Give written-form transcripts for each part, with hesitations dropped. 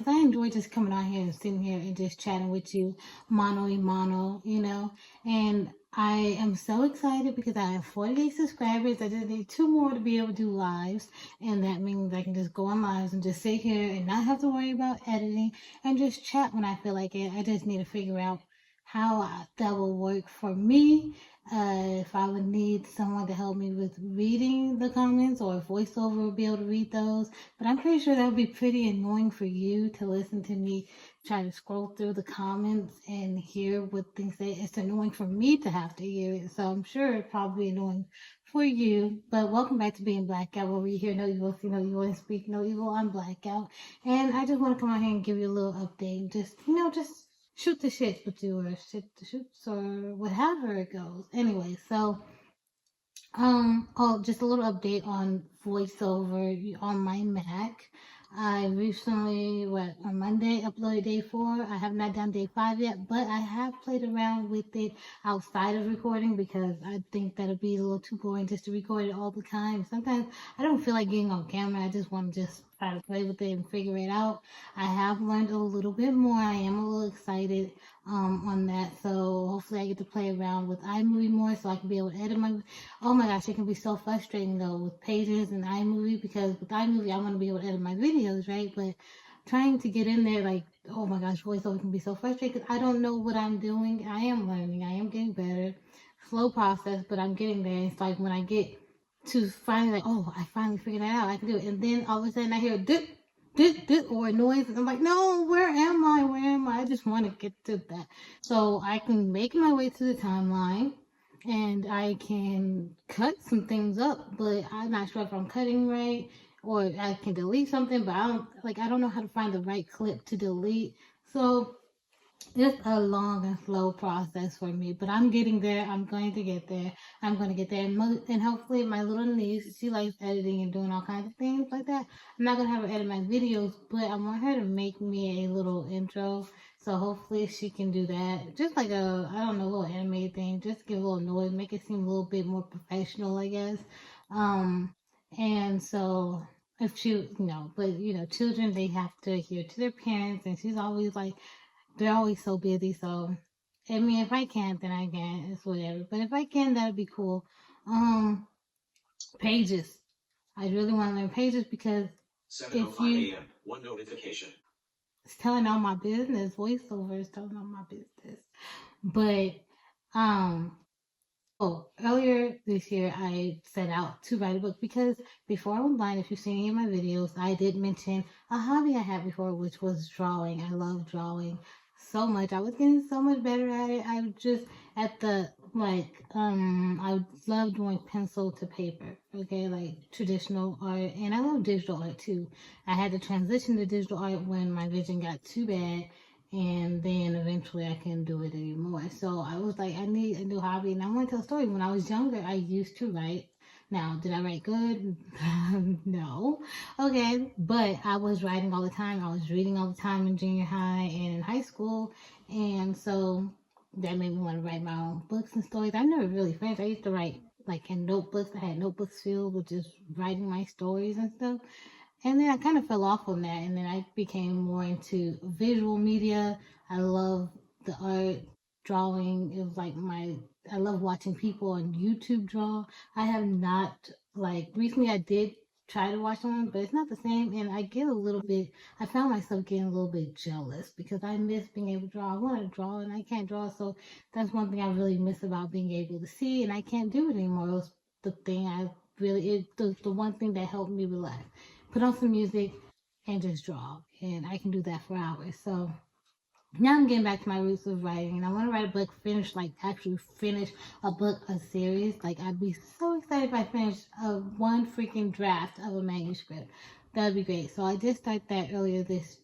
because I enjoy just coming out here and sitting here and just chatting with you, mano y mano, and I am so excited because I have 48 subscribers. I just need 2 more to be able to do lives, and that means I can just go on lives and just sit here and not have to worry about editing and just chat when I feel like it. I just need to figure out how that will work for me. If I would need someone to help me with reading the comments, or if VoiceOver will be able to read those. But I'm pretty sure that would be pretty annoying for you to listen to me try to scroll through the comments and hear what things say. It's annoying for me to have to hear it. So I'm sure it's probably annoying for you. But welcome back to being Blackout, where we hear no evil, see no evil, and speak no evil. I'm Blackout. And I just want to come out here and give you a little update. Just shoot the shit with you, or shit the shoots, or whatever it goes. Anyway, so just a little update on VoiceOver on my Mac. I recently, on Monday, uploaded day 4. I have not done day 5 yet, but I have played around with it outside of recording because I think that'll be a little too boring just to record it all the time. Sometimes I don't feel like getting on camera. I just want to just try to play with it and figure it out. I have learned a little bit more. I am a little excited on that. So hopefully I get to play around with iMovie more so I can be able to edit my. Oh my gosh, it can be so frustrating though with Pages and iMovie, because with iMovie I want to be able to edit my videos, right? But trying to get in there, like, oh my gosh, VoiceOver can be so frustrating because I don't know what I'm doing. I am learning. I am getting better. Slow process, but I'm getting there. It's like when I get to finally, like, oh, I finally figured that out. I can do it. And then all of a sudden I hear or a noise, and I'm like, no, where am I? Where am I? I just want to get to that. So I can make my way to the timeline and I can cut some things up, but I'm not sure if I'm cutting right, or I can delete something, but I don't know how to find the right clip to delete. So it's a long and slow process for me, but I'm getting there. I'm going to get there. I'm going to get there. And hopefully my little niece, she likes editing and doing all kinds of things like that. I'm not going to have her edit my videos, but I want her to make me a little intro. So hopefully she can do that. Just like a little animated thing. Just give a little noise, make it seem a little bit more professional, I guess. Um, and so if children, they have to adhere to their parents, and she's always like, they're always so busy. So, I mean, if I can't, then I can't. It's whatever. But if I can, that'd be cool. Pages. I really want to learn Pages because if you, one notification. it's telling all my business. VoiceOver is telling all my business. But, earlier this year, I set out to write a book because before I went blind, if you've seen any of my videos, I did mention a hobby I had before, which was drawing. I love drawing so much. I was getting so much better at it. I was just at the, I love doing pencil to paper, okay, like traditional art, and I love digital art too. I had to transition to digital art when my vision got too bad, and then eventually I couldn't do it anymore. So I was like, I need a new hobby, and I want to tell a story. When I was younger, I used to write. Now, did I write good? No. Okay, but I was writing all the time. I was reading all the time in junior high and in high school, and so that made me want to write my own books and stories. I never really finished. I used to write like in notebooks. I had notebooks filled with just writing my stories and stuff. And then I kind of fell off on that, and then I became more into visual media. I love the art, drawing. It was like I love watching people on YouTube draw. I have not, recently I did try to watch one, but it's not the same, and I found myself getting a little bit jealous because I miss being able to draw. I want to draw, and I can't draw, so that's one thing I really miss about being able to see, and I can't do it anymore. It was the one thing that helped me relax. Put on some music and just draw. And I can do that for hours. So now I'm getting back to my roots of writing, and I want to write a book, actually finish a book, a series. Like, I'd be so excited if I finished one freaking draft of a manuscript. That'd be great. So I did start that earlier this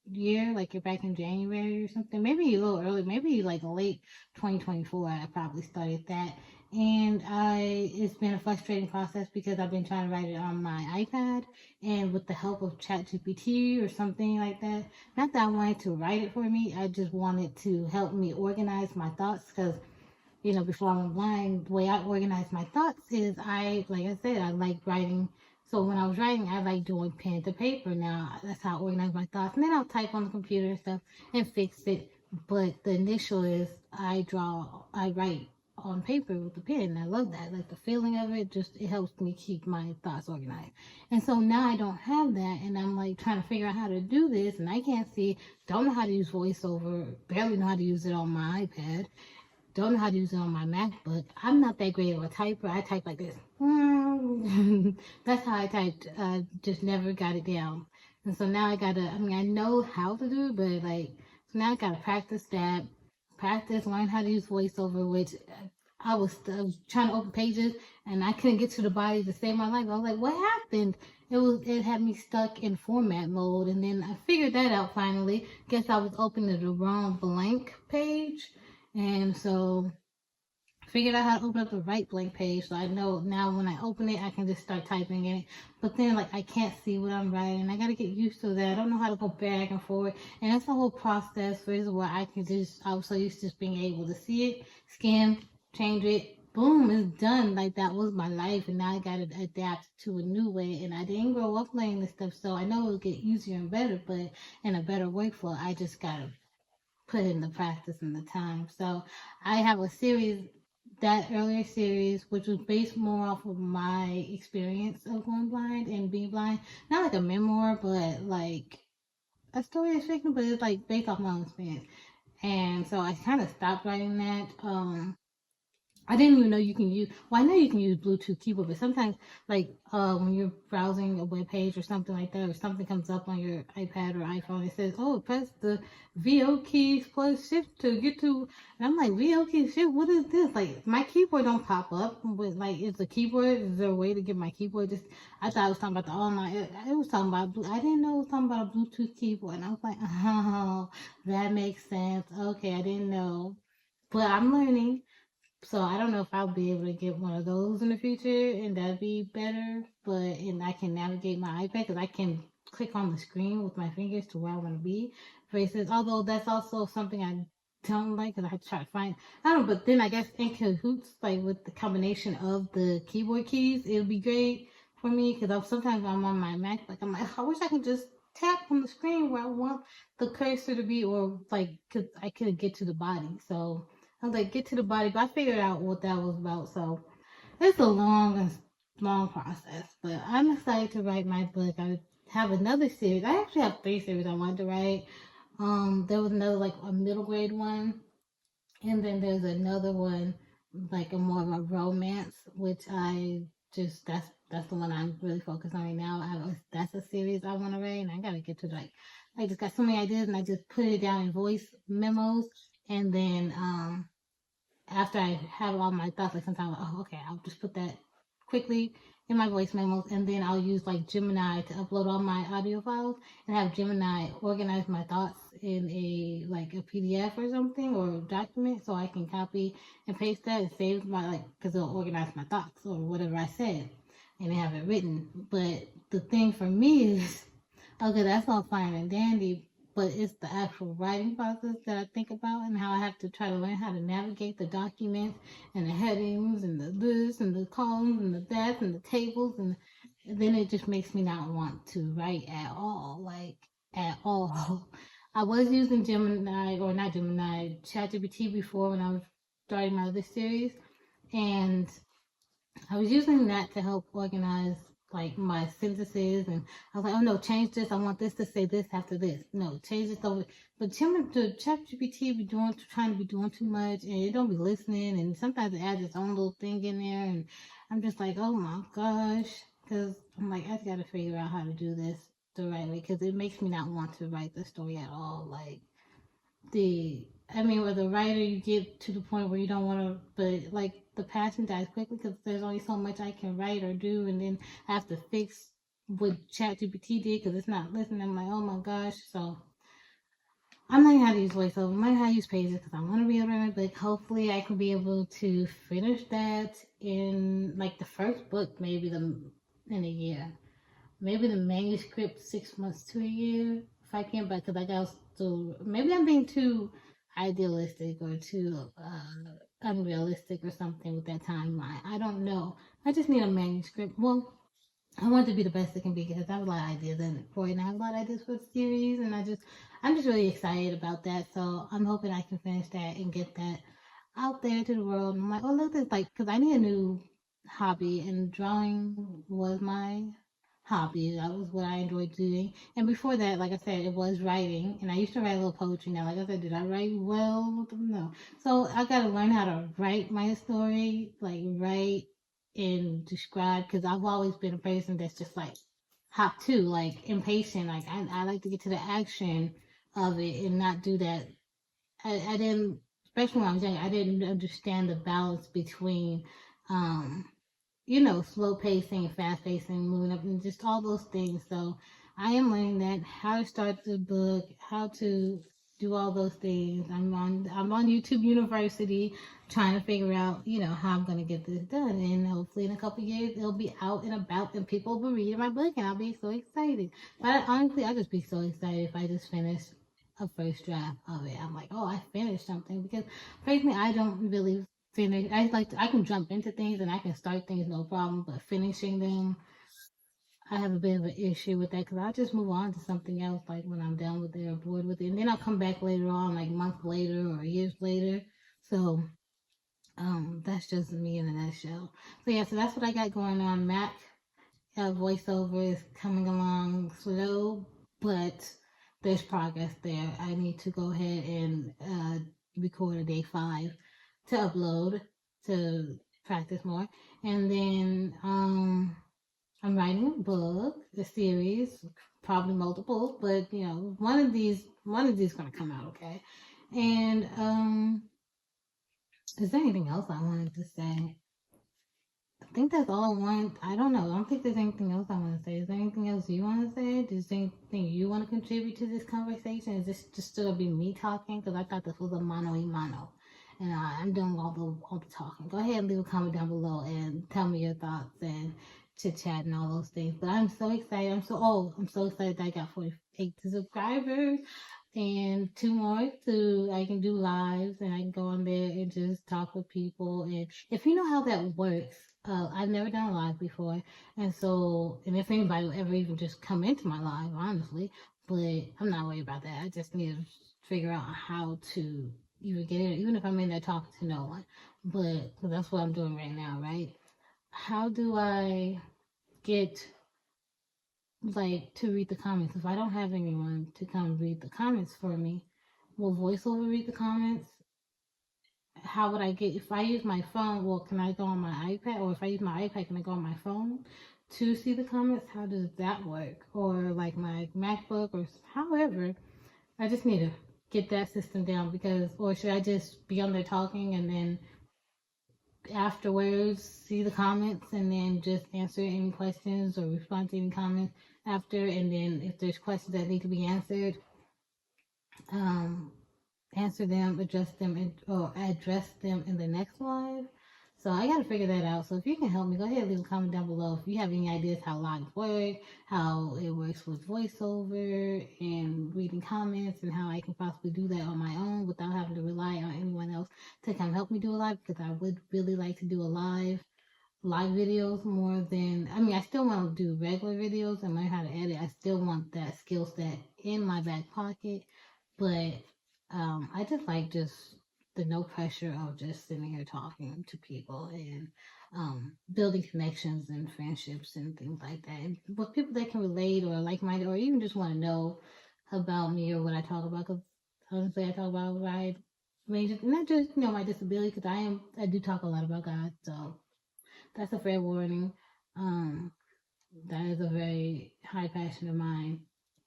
year, like back in January or something. Maybe a little early, maybe like late 2024. I probably started that. And it's been a frustrating process because I've been trying to write it on my iPad, and with the help of ChatGPT or something like that. Not that I wanted to write it for me, I just wanted to help me organize my thoughts because, before I went blind, the way I organize my thoughts is like I said, I like writing So when I was writing, I like doing pen to paper. Now that's how I organize my thoughts. And then I'll type on the computer and stuff and fix it. But the initial is I write on paper with the pen. I love that. Like the feeling of it, just it helps me keep my thoughts organized. And so now I don't have that, and I'm like trying to figure out how to do this, and I can't see, don't know how to use VoiceOver, barely know how to use it on my iPad. Don't know how to use it on my MacBook. I'm not that great of a typer. I type like this. That's how I typed. Just never got it down. And so now I know how to do it, but like, so now I gotta practice that. Practice, learn how to use VoiceOver, which I was trying to open pages and I couldn't get to the body to save my life. I was like, what happened? It had me stuck in format mode, and then I figured that out finally. Guess I was opening the wrong blank page. And so I figured out how to open up the right blank page. So I know now when I open it, I can just start typing in it. But then, like, I can't see what I'm writing. I got to get used to that. I don't know how to go back and forth. And that's the whole process where I was so used to just being able to see it, scan, change it, boom, it's done. Like, that was my life. And now I got to adapt to a new way. And I didn't grow up learning this stuff. So I know it'll get easier and better, but in a better workflow, I just got to put in the practice and the time. So I have a series, that earlier series, which was based more off of my experience of going blind and being blind. Not like a memoir, but like a story of fiction, but it's like based off my own experience. And so I kind of stopped writing that. I didn't even know you can use. Well, I know you can use Bluetooth keyboard, but sometimes, like when you're browsing a web page or something like that, or something comes up on your iPad or iPhone, it says, "Oh, press the VO keys plus shift to get to." And I'm like, "VO keys shift? What is this?" Like my keyboard don't pop up. But like, is the keyboard? Is there a way to get my keyboard? Just I thought I was talking about the online. It was talking about. I didn't know it was talking about a Bluetooth keyboard, and I was like, "Oh, that makes sense. Okay, I didn't know." But I'm learning. So I don't know if I'll be able to get one of those in the future, and that'd be better. But and I can navigate my iPad because I can click on the screen with my fingers to where I want to be. Versus, although that's also something I don't like because I try to find. I don't know, but then I guess in cahoots, like with the combination of the keyboard keys, it would be great for me because sometimes I'm on my Mac, like I'm like, I wish I could just tap on the screen where I want the cursor to be, or like, cause I could get to the body. So I was like, get to the body, but I figured out what that was about. So it's a long process, but I'm excited to write my book. I have another series. I actually have three series I wanted to write. There was another like a middle grade one, and then there's another one like a more of a romance, which I just that's the one I'm really focused on right now. That's a series I want to write, and I gotta get to like I just got so many ideas, and I just put it down in voice memos, and then after I have all my thoughts, like sometimes, oh, okay, I'll just put that quickly in my voice memos, and then I'll use like Gemini to upload all my audio files and have Gemini organize my thoughts in a PDF or something or document, so I can copy and paste that and save my because it'll organize my thoughts or whatever I said and have it written. But the thing for me is, okay, that's all fine and dandy, but it's the actual writing process that I think about and how I have to try to learn how to navigate the documents and the headings and the this and the columns and the that and the tables and then it just makes me not want to write at all, like at all. I was using Gemini or not Gemini, ChatGPT before when I was starting my other series, and I was using that to help organize like my sentences, and I was like, oh no, change this. I want this to say this after this. No, change this over. But the ChatGPT be trying to be doing too much, and it don't be listening, and sometimes it adds its own little thing in there, and I'm just like, oh my gosh, because I'm like, I got to figure out how to do this the right way, because it makes me not want to write the story at all. Like with a writer, you get to the point where you don't want to, but like the passion dies quickly because there's only so much I can write or do, and then I have to fix what ChatGPT did because it's not listening. I'm like, oh my gosh. So I'm learning how to use VoiceOver. I'm learning how to use Pages because I want to be able to write, but hopefully I can be able to finish that in like the first book, in a year. Maybe the manuscript 6 months to a year if I can, but because I got to, maybe I'm being too idealistic or too unrealistic or something with that timeline. I don't know. I just need a manuscript. Well, I want it to be the best it can be because I have a lot of ideas in it for it, and I have a lot of ideas for the series, and I'm just really excited about that. So I'm hoping I can finish that and get that out there to the world. And I'm like, oh look, this like because I need a new hobby, and drawing was my hobby. That was what I enjoyed doing. And before that, like I said, it was writing, and I used to write a little poetry. Now, like I said, did I write well? No. So I got to learn how to write my story, like write and describe, because I've always been a person that's just like hop to, like impatient. Like I like to get to the action of it and not do that. I didn't, especially when I was young, I didn't understand the balance between, um, slow pacing, fast pacing, moving up, and just all those things. So I am learning that how to start the book, how to do all those things. I'm on YouTube University trying to figure out, how I'm gonna get this done. And hopefully in a couple of years it'll be out and about and people will be reading my book and I'll be so excited. But honestly I'll just be so excited if I just finish a first draft of it. I'm like, oh, I finished something because frankly I don't really finish. I can jump into things and I can start things no problem, but finishing them, I have a bit of an issue with that because I'll just move on to something else like when I'm done with it or bored with it, and then I'll come back later on, like months later or years later. So that's just me in a nutshell. So yeah, so that's what I got going on. Mac voiceover is coming along slow, but there's progress there. I need to go ahead and record a day 5 to upload to practice more. And then I'm writing a book, a series, probably multiple, but one of these gonna come out, okay? And is there anything else I wanted to say? I think that's all I want. I don't know. I don't think there's anything else I want to say. Is there anything else you want to say? Is there anything you want to contribute to this conversation? Is this just still gonna be me talking? Because I thought this was a mano y mano, and I'm doing all the talking. Go ahead and leave a comment down below and tell me your thoughts and chit chat and all those things. But I'm so excited. I'm so excited that I got 48 subscribers and 2 more so I can do lives and I can go on there and just talk with people. And if you know how that works, I've never done a live before, and if anybody will ever even just come into my live, honestly, but I'm not worried about that. I just need to figure out how to even get in, even if I'm in there talking to no one. But cause that's what I'm doing right now, right? How do I get like to read the comments if I don't have anyone to come read the comments for me? Will VoiceOver read the comments? How would I get, if I use my phone, well, can I go on my iPad? Or if I use my iPad, can I go on my phone to see the comments? How does that work? Or like my MacBook or however, I just need to get that system down or should I just be on there talking and then afterwards see the comments and then just answer any questions or respond to any comments after, and then if there's questions that need to be answered, um, answer them, or address them in the next live. So I got to figure that out. So if you can help me, go ahead and leave a comment down below if you have any ideas how lives work, how it works with voiceover and reading comments, and how I can possibly do that on my own without having to rely on anyone else to come help me do a live, because I would really like to do a live videos more than, I mean, I still want to do regular videos and learn how to edit. I still want that skill set in my back pocket, but I just like just the no pressure of just sitting here talking to people and building connections and friendships and things like that. And with people that can relate or like minded or even just want to know about me or what I talk about. Because honestly, I talk about wide range, not just my disability, because I do talk a lot about God. So that's a fair warning. Um, that is a very high passion of mine.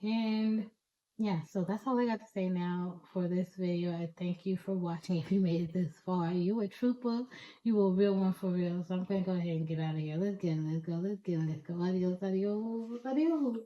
And yeah, so that's all I got to say now for this video. I thank you for watching. If you made it this far, you a trooper. You a real one for real. So I'm going to go ahead and get out of here. Let's get it. Let's go. Let's get it. Let's go. Adios, adios, adios.